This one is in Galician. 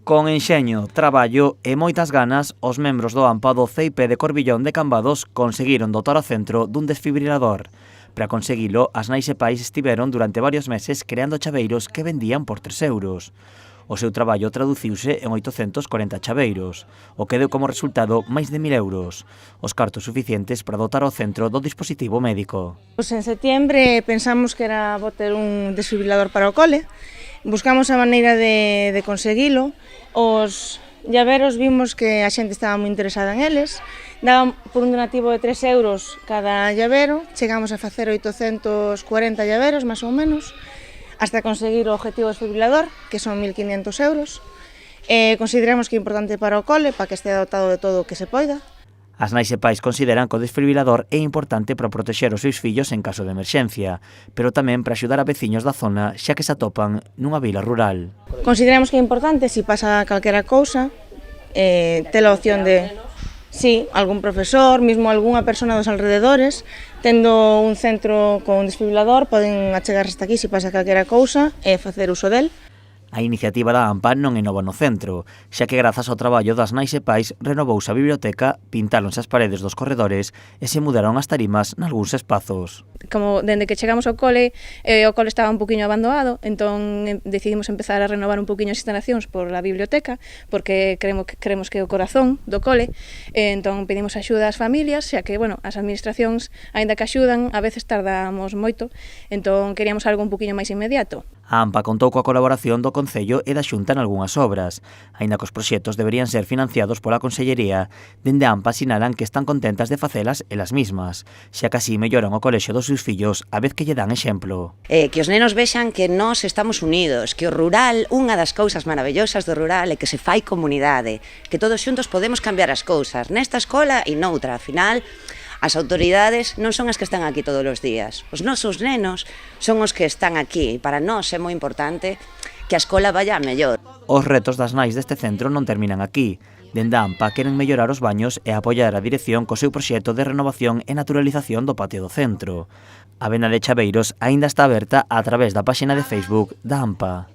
Con enxeño, traballo e moitas ganas, os membros do AMPA do CEIP de Corbillón de Cambados conseguiron dotar o centro dun desfibrilador. Para conseguilo, as nais e pais estiveron durante varios meses creando chaveiros que vendían por 3 euros. O seu traballo traduciuse en 840 chaveiros, o que deu como resultado máis de 1.000 euros, os cartos suficientes para dotar o centro do dispositivo médico. En setiembre pensamos que era bo ter un desfibrilador para o cole, buscamos a maneira de conseguilo, os llaveros vimos que a xente estaba moi interesada en eles, daban por un donativo de 3 euros cada llavero, chegamos a facer 840 llaveros, máis ou menos, hasta conseguir o objetivo desfibrilador, que son 1.500 euros. Consideramos que é importante para o cole, para que estea dotado de todo o que se poida. As nais e pais consideran que o desfibrilador é importante para protexer os seus fillos en caso de emerxencia, pero tamén para axudar a veciños da zona xa que se atopan nunha vila rural. Consideramos que é importante, se pasa calquera cousa, ter a opción de, sí, algún profesor, mesmo algunha persona dos alrededores, tendo un centro con un desfibrilador, poden achegarse hasta aquí se pasa calquera cousa e facer uso del. A iniciativa da AMPA non é nova no centro, xa que grazas ao traballo das nais e pais renovouse a biblioteca, pintáronse as paredes dos corredores e se mudaron as tarimas nalgúns espazos. Como dende que chegamos ao cole, o cole estaba un poquinho abandonado, entón decidimos empezar a renovar un poquinho as instalacións por a biblioteca, porque creemos que é o corazón do cole, entón pedimos axuda ás familias, xa que, bueno, as administracións, aínda que axudan, a veces tardamos moito, entón queríamos algo un poquinho máis inmediato. A AMPA contou coa colaboración do Concello e da Xunta en algunhas obras, aínda que os proxectos deberían ser financiados pola Consellería. Dende a AMPA sinalan que están contentas de facelas elas mismas, xa que así melloran o colexio dos seus fillos a vez que lle dan exemplo. Que os nenos vexan que nós estamos unidos, que o rural, unha das cousas maravillosas do rural é que se fai comunidade, que todos xuntos podemos cambiar as cousas, nesta escola e noutra, ao final. As autoridades non son as que están aquí todos os días. Os nosos nenos son os que están aquí. Para nós é moi importante que a escola vaya a mellor. Os retos das nais deste centro non terminan aquí. Dende a AMPA queren mellorar os baños e apoiar a dirección co seu proxecto de renovación e naturalización do patio do centro. A venda de chaveiros aínda está aberta a través da páxina de Facebook da AMPA.